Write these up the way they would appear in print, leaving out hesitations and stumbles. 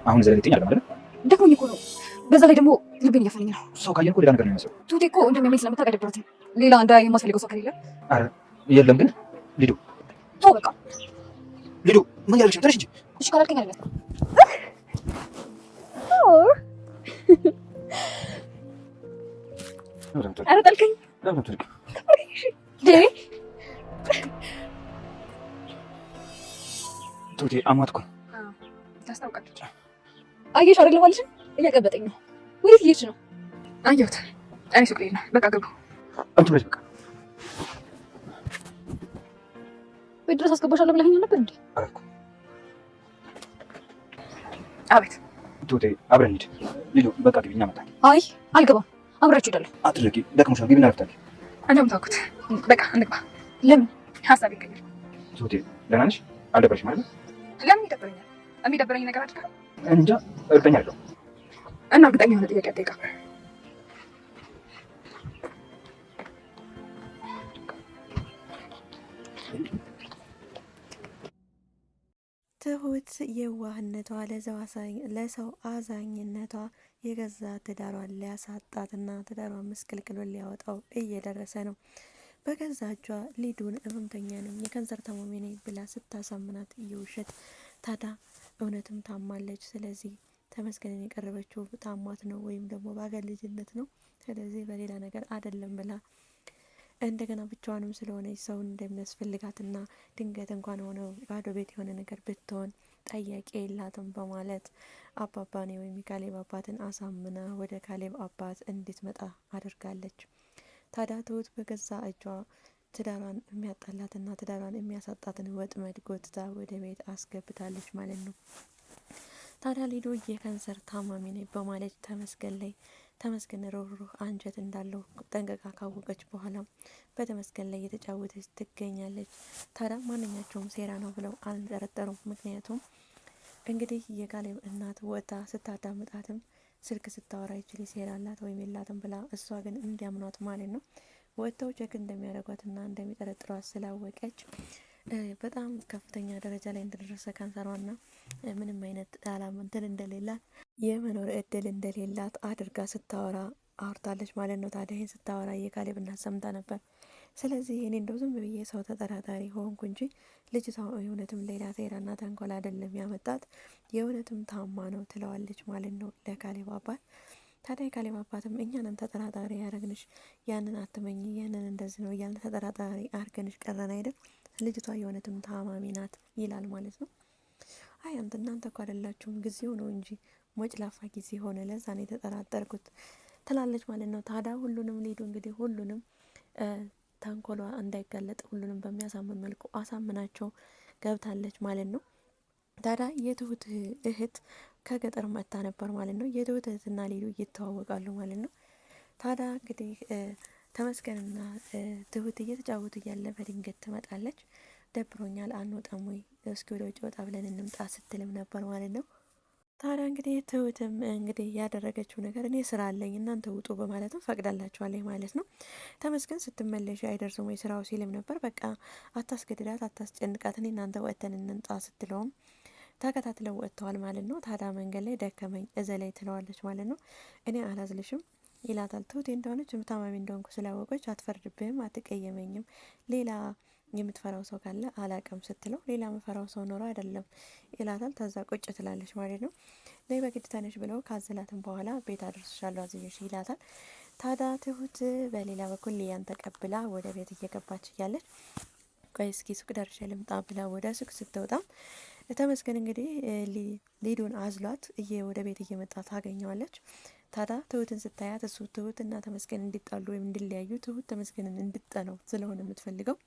አሁን ዘለግተኛ አይደለም አይደል? ደክሞኝ እኮ ነው። በዛ ላይ ደግሞ ልቤን እያፈነኝ ነው። ሰው ካየን እኮ ሌላ ነገር ነው የሚመስለው። ትሁቴ እኮ እንደሚያመኝ ስለምታውቅ አይደብራትም። ሌላ እንዳ የማስፈልገው ሰው ከሌለ አረ የለም ግን ሊዱ ተው በቃ። ሊዱ ምን ያልሽ ነው? ተነሽ እንጂ። እሺ ካላልከኝ አይደለም። ኧረ ጠልከኝ። ትሁቴ አሟት እኮ ታስታውቃለች። አየሽ አይደል ማለትሽ እያቀበጠኝ ነው። ወዴት እየሄድሽ ነው? አየሁት። እኔ ሱቅ ልሄድ ነው። በቃ ገቡ። አንቺ ብለሽ በቃ ቤት ድረስ አስገባሻለሁ ብለኸኝ ነበር እንዴ? አልኩ። አቤት። ትሁቴ አብረን እንሂድ። ሊዱ በቃ ግቢ፣ እናመጣለን። አይ አልገባም። አብራችሁ እሄዳለሁ። አትድረቂ፣ ደክሞሻል። ግቢ እናረፍታለን። እንደውም ተውኩት። በቃ እንግባ። ለምን ሀሳብ ይቀየር? ትሁቴ ደህና ነሽ? አልደበረሽም አይደል? ለምን ይደብረኛል? የሚደብረኝ ነገር አድርጋ እንጃ እርግጠኛ አይደለሁም። እና እርግጠኛ የሆነ ጥያቄ አትጠይቃ። ትሁት የዋህነቷ ለሰው አዛኝነቷ የገዛ ትዳሯን ሊያሳጣትና ትዳሯን ምስቅልቅሉን ሊያወጣው እየደረሰ ነው። በገዛ እጇ ሊዱን ህመምተኛ ነኝ የካንሰር ታማሚ ነኝ ብላ ስታሳምናት የውሸት ታዲያ እውነትም ታማለች። ስለዚህ ተመስገንን የቀረበችው ታሟት ነው ወይም ደግሞ በአገር ልጅነት ነው። ስለዚህ በሌላ ነገር አይደለም ብላ እንደገና ብቻዋንም ስለሆነች ሰውን እንደሚያስፈልጋትና ድንገት እንኳን ሆነ ባዶ ቤት የሆነ ነገር ብትሆን ጠያቂ የላትም በማለት አባባኔ ወይም የካሌብ አባትን አሳምና ወደ ካሌብ አባት እንድትመጣ አድርጋለች። ታዲያ ትሁት በገዛ እጇ ትዳሯን የሚያጣላትና ትዳሯን የሚያሳጣትን ወጥመድ ጎትታ ወደ ቤት አስገብታለች ማለት ነው። ታዲያ ሊዱ የካንሰር ታማሚ ነኝ በማለት ተመስገን ሩህሩህ አንጀት እንዳለው ጠንቀቃ ካወቀች በኋላ በተመስገን ላይ እየተጫወተች ትገኛለች። ታዲያ ማንኛቸውም ሴራ ነው ብለው አልጠረጠሩም። ምክንያቱም እንግዲህ የካሌብ እናት ወጣ ስታዳምጣትም ስልክ ስታወራ ይችል ሴራ አላት ወይም የላትም ብላ እሷ ግን እንዲያምኗት ማለት ነው ወጥተው ቼክ እንደሚያደርጓትና እንደሚጠረጥሯት ስላወቀች በጣም ከፍተኛ ደረጃ ላይ እንደደረሰ ካንሰሯና ምንም አይነት አላማ እንትን እንደሌላት የመኖር እድል እንደሌላት አድርጋ ስታወራ አውርታለች ማለት ነው። ታዲያ ይህን ስታወራ የካሌብ እናት ሰምታ ነበር። ስለዚህ እኔ እንደው ዝም ብዬ ሰው ተጠራጣሪ ሆንኩ እንጂ ልጅቷ የእውነትም ሌላ ሴራና ተንኮል አይደለም ያመጣት የእውነትም ታማ ነው ትለዋለች ማለት ነው ለካሌብ አባት። ታዲያ የካሌብ አባትም እኛንን ተጠራጣሪ ያረግንሽ ያንን አትመኝ ያንን እንደዚህ ነው እያልን ተጠራጣሪ አርገንሽ ቀረን አይደል ልጅቷ የእውነትም ታማሚ ናት ይላል ማለት ነው። አይ እናንተ እኮ አይደላችሁም ጊዜው ነው እንጂ ሞጭላፋ ጊዜ ሆነ ለዛ ነው የተጠራጠርኩት ትላለች ማለት ነው። ታዲያ ሁሉንም ሊዱ እንግዲህ ሁሉንም ተንኮሏ እንዳይጋለጥ ሁሉንም በሚያሳምን መልኩ አሳምናቸው ገብታለች ማለት ነው። ታዲያ የትሁት እህት ከገጠር መጥታ ነበር ማለት ነው። የትሁት እህትና ሊዱ ይተዋወቃሉ ማለት ነው። ታዲያ እንግዲህ ተመስገንና ትሁት እየተጫወቱ እያለ በድንገት ትመጣለች። ደብሮኛል አንወጣም ወይ እስኪ ወደ ውጭ ወጣ ብለን እንምጣ ስትልም ነበር ማለት ነው። ታዲያ እንግዲህ ትሁትም እንግዲህ ያደረገችው ነገር እኔ ስራ አለኝ እናንተ ውጡ በማለትም ፈቅዳላችኋለች ማለት ነው። ተመስገን ስትመለሽ አይደርስም ወይ ስራው ሲልም ነበር። በቃ አታስገድዳት አታስጨንቃት እኔ እናንተ ወጥተን እንምጣ ስትለውም ተከታትለው ወጥተዋል ማለት ነው። ታዲያ መንገድ ላይ ደከመኝ እዘላይ ትለዋለች ማለት ነው። እኔ አላዝልሽም ይላታል። ትሁቴ እንደሆነች ታማሚ እንደሆንኩ ስላወቀች አትፈርድብህም አትቀየመኝም ሌላ የምትፈራው ሰው ካለ አላቅም ስትለው ሌላ የምፈራው ሰው ኖሮ አይደለም ይላታል። ተዛ ቁጭ ትላለች ማለት ነው። ላይ በግድ ተነሽ ብለው ካዘላትም በኋላ ቤት አድርስሻለሁ አዝዤሽ ይላታል። ታዲያ ትሁት በሌላ በኩል ሊያን ተቀብላ ወደ ቤት እየገባች እያለች ቆይ እስኪ ሱቅ ደርሼ ልምጣ ብላ ወደ ሱቅ ስትወጣም ተመስገን እንግዲህ ሊዱን አዝሏት ወደ ቤት እየመጣ ታገኘዋለች። ታዲያ ትሁትን ስታያት እሱ ትሁት እና ተመስገን እንዲጣሉ ወይም እንዲለያዩ ትሁት ተመስገንን እንድጠነው ስለሆነ የምትፈልገው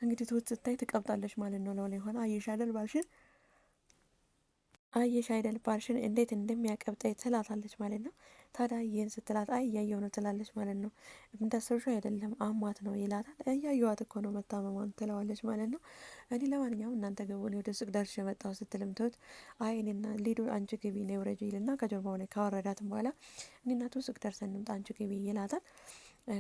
እንግዲህ ትሁት ስታይ ትቀብጣለች ማለት ነው። ለሆነ የሆነ አየሽ አይደል ባልሽን እንዴት እንደሚያቀብጠኝ ትላታለች ማለት ነው። ታዲያ ይህን ስትላት አይ እያየሁ ነው ትላለች ማለት ነው። እንዳሰብሽው አይደለም አሟት ነው ይላታል። እያየኋት እኮ ነው መታመሟን ትለዋለች ማለት ነው። እኔ ለማንኛውም እናንተ ገቡ እኔ ወደ ሱቅ ደርሼ መጣሁ ስትልም ትሁት አይ እኔና ሊዱ አንቺ ግቢ ነው ውረጂ ይልና ከጀርባው ላይ ካወረዳትም በኋላ እኔና ትሁት ሱቅ ደርሰን እንምጣ አንቺ ግቢ ይላታል።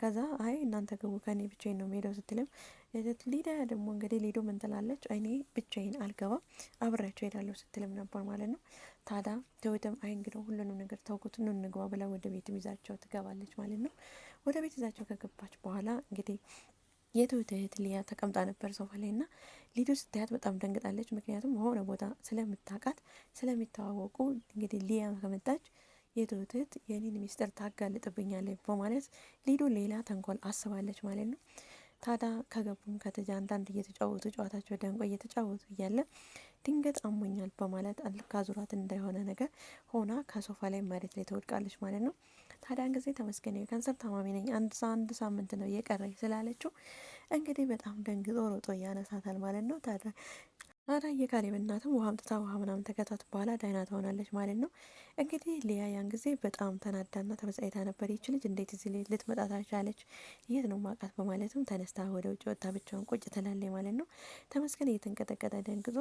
ከዛ አይ እናንተ ግቡ ከኔ ብቻዬን ነው የምሄደው ስትልም ሊዳ ደግሞ እንግዲህ ሊዱ ምን ትላለች እኔ ብቻዬን አልገባም አብሬያቸው ሄዳለሁ ስትልም ነበር ማለት ነው። ታዲያ ትሁትም አይ እንግዲህ ሁሉንም ነገር ተውኩት ኑ እንግባ ብላ ወደ ቤት ይዛቸው ትገባለች ማለት ነው። ወደ ቤት ይዛቸው ከገባች በኋላ እንግዲህ የትሁት እህት ሊያ ተቀምጣ ነበር ሶፋ ላይ እና ሊዱ ስታያት በጣም ደንግጣለች። ምክንያቱም ሆነ ቦታ ስለምታውቃት ስለሚተዋወቁ እንግዲህ ሊያ ከመጣች የትሁት እህት የኔን ሚስጥር ታጋልጥብኛለች በማለት ሊዱ ሌላ ተንኮል አስባለች ማለት ነው። ታዲያ ከገቡም ከተጃ አንዳንድ እየተጫወቱ ጨዋታቸው ደንቆ እየተጫወቱ እያለ ድንገት አሞኛል በማለት ካዙራት እንዳይሆነ ነገር ሆና ከሶፋ ላይ መሬት ላይ ትወድቃለች ማለት ነው። ታዲያን ጊዜ ተመስገን የካንሰር ታማሚ ነኝ አንድ ሳምንት ነው እየቀረኝ ስላለችው እንግዲህ በጣም ደንግጦ ሮጦ እያነሳታል ማለት ነው። ታዲያ የካሌብ እናትም ውሃ አምጥታ ውሃ ምናምን ተከታት በኋላ ዳይና ትሆናለች ማለት ነው። እንግዲህ ሊያ ያን ጊዜ በጣም ተናዳና ተበሳጭታ ነበር። ይች ልጅ እንዴት እዚህ ላይ ልትመጣ ታቻለች? የት ነው ማውቃት? በማለትም ተነስታ ወደ ውጭ ወጥታ ብቻውን ቁጭ ትላለች ማለት ነው። ተመስገን እየተንቀጠቀጠ ደንግጦ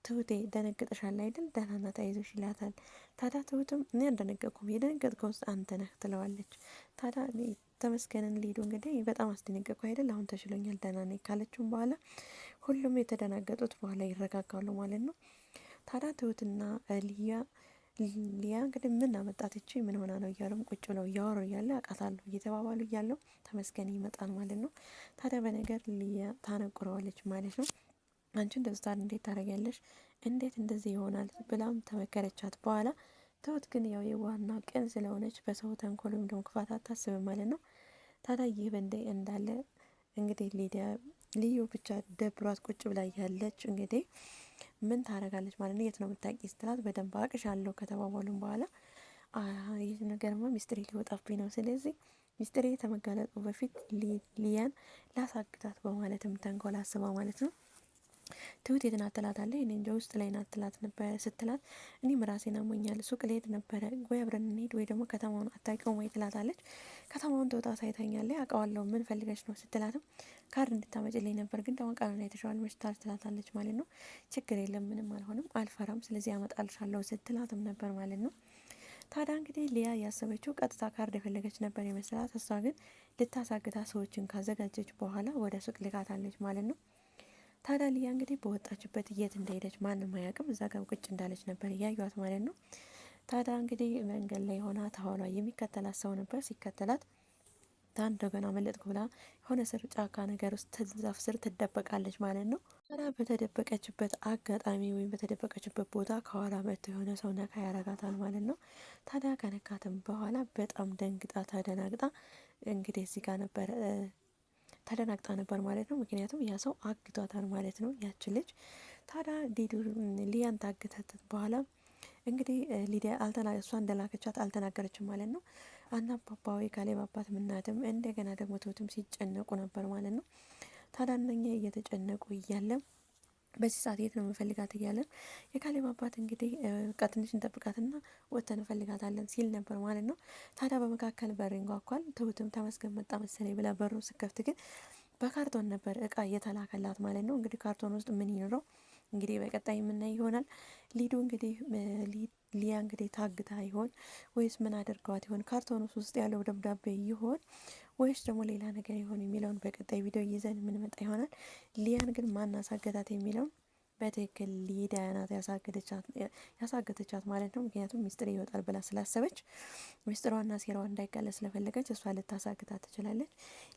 ትሁቴ ደነግጠሻል አይደል? ደህና ናት አይዞሽ ይላታል። ታዲያ ትሁትም እኔ አልደነገጥኩም የደነገጥከው ውስጥ አንተ ነህ ትለዋለች። ታዲያ ተመስገንን ሊዱ እንግዲህ በጣም አስደነገጥኩ አይደል? አሁን ተሽሎኛል ደህና ነኝ ካለችውም በኋላ ሁሉም የተደናገጡት በኋላ ይረጋጋሉ ማለት ነው። ታዲያ ትሁትና ሊያ እንግዲህ ምን አመጣት እቺ ምን ሆና ነው እያሉም ቁጭ ብለው እያወሩ እያለ አውቃታለሁ እየተባባሉ እያለው ተመስገን ይመጣል ማለት ነው። ታዲያ በነገር ሊያ ታነቁረዋለች ማለት ነው። አንቺ እንደዚህ እንዴት ታደርጊያለሽ? እንዴት እንደዚህ ይሆናል? ብላም ተመከረቻት በኋላ ትሁት ግን ያው የዋህና ቅን ስለሆነች በሰው ተንኮል ወይም ደግሞ ክፋት አታስብም ማለት ነው። ታዲያ ይህ በእንደ እንዳለ እንግዲህ ልዩ ብቻ ደብሯት ቁጭ ብላ ያለች እንግዲህ ምን ታደርጋለች ማለት ነው። የት ነው የምታውቂ ስትላት በደንብ አቅሻለሁ ከተባባሉም በኋላ ይህ ነገርማ ሚስጥሬ ሊወጣብኝ ነው፣ ስለዚህ ሚስጥሬ ከመጋለጡ በፊት ሊያን ላሳግታት በማለትም ተንኮል አስባ ማለት ነው። ትሁት የት ናት ትላታለች። እኔ እንጃ ውስጥ ላይ ናት ትላት ነበር ስትላት እኔም ራሴን አሞኛል ሱቅ ልሄድ ነበረ ወይ አብረን እንሂድ ወይ ደግሞ ከተማውን አታውቂውም ወይ ትላታለች። ከተማውን ተወጣ ሳይታኛለች አውቀዋለሁ ምን ፈልገች ነው ስትላትም ካርድ እንድታመጭልኝ ነበር ግን ደግሞ ቃሉን አይተሽዋል መሽታል ትላታለች ማለት ነው። ችግር የለም ምንም አልሆንም አልፈራም ስለዚህ አመጣልሻለሁ ስትላትም ነበር ማለት ነው። ታዲያ እንግዲህ ሊያ ያሰበችው ቀጥታ ካርድ የፈለገች ነበር የመሰላት። እሷ ግን ልታሳግታ ሰዎችን ካዘጋጀች በኋላ ወደ ሱቅ ልካታለች ማለት ነው። ታዲያ ሊያ እንግዲህ በወጣችበት የት እንደሄደች ማንም አያውቅም። እዛ ጋር ቁጭ እንዳለች ነበር እያዩት ማለት ነው። ታዲያ እንግዲህ መንገድ ላይ ሆና ታኋሏ የሚከተላት ሰው ነበር። ሲከተላት እንደገና መለጥኩ ብላ የሆነ ስር ጫካ ነገር ውስጥ ዛፍ ስር ትደበቃለች ማለት ነው። ታዲያ በተደበቀችበት አጋጣሚ ወይም በተደበቀችበት ቦታ ከኋላ መጥቶ የሆነ ሰው ነካ ያረጋታል ማለት ነው። ታዲያ ከነካትም በኋላ በጣም ደንግጣ ተደናግጣ እንግዲህ እዚህ ጋር ነበር ተደናግጣ ነበር ማለት ነው። ምክንያቱም ያ ሰው አግቷታል ማለት ነው ያችን ልጅ። ታዲያ ሊያን ታግተት በኋላ እንግዲህ ሊዲያ እሷ እንደላከቻት አልተናገረችም ማለት ነው። አባባ ካሌብ አባት ምናትም እንደገና ደግሞ ትሁትም ሲጨነቁ ነበር ማለት ነው። ታዲያ እነኛ እየተጨነቁ እያለ በዚህ ሰዓት የት ነው የምንፈልጋት እያለን የካሌብ አባት እንግዲህ በቃ ትንሽ እንጠብቃትና ወጥተን እንፈልጋታለን ሲል ነበር ማለት ነው። ታዲያ በመካከል በር ይንኳኳል። ትሁትም ተመስገን መጣ መሰለኝ ብላ በሩ ስከፍት ግን በካርቶን ነበር እቃ እየተላከላት ማለት ነው። እንግዲህ ካርቶን ውስጥ ምን ይኖረው እንግዲህ በቀጣይ የምናይ ይሆናል። ሊዱ እንግዲህ ሊያ እንግዲህ ታግታ ይሆን ወይስ ምን አድርገዋት ይሆን? ካርቶን ውስጥ ያለው ደብዳቤ ይሆን ወይስ ደግሞ ሌላ ነገር ይሆን የሚለውን በቀጣይ ቪዲዮ ይዘን የምንመጣ ይሆናል። ሊያን ግን ማን አሳገታት የሚለውን በትክክል ሊዲያ ናት ያሳገተቻት ማለት ነው። ምክንያቱም ሚስጥር ይወጣል ብላ ስላሰበች ሚስጥሯና ሴራዋ እንዳይጋለጥ ስለፈለገች እሷ ልታሳግታት ትችላለች።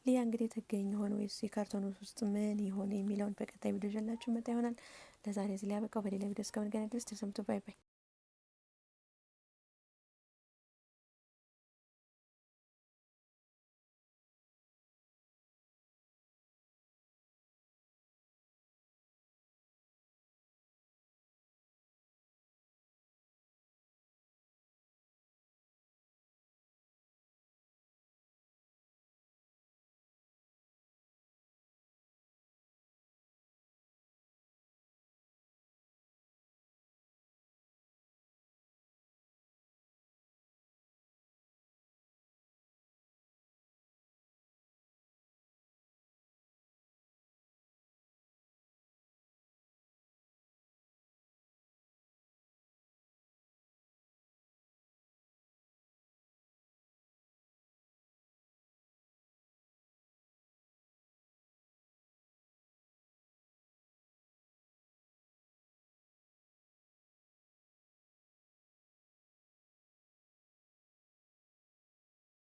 ሊያ እንግዲህ ትገኝ ይሆን ወይስ የካርቶን ውስጥ ምን ይሆን የሚለውን በቀጣይ ቪዲዮ ይዤላችሁ መጣ ይሆናል። ለዛሬ እዚህ ላይ ያበቃው። በሌላ ቪዲዮ እስከምንገናኝ ድረስ ተሰምቶ ባይ ባይ።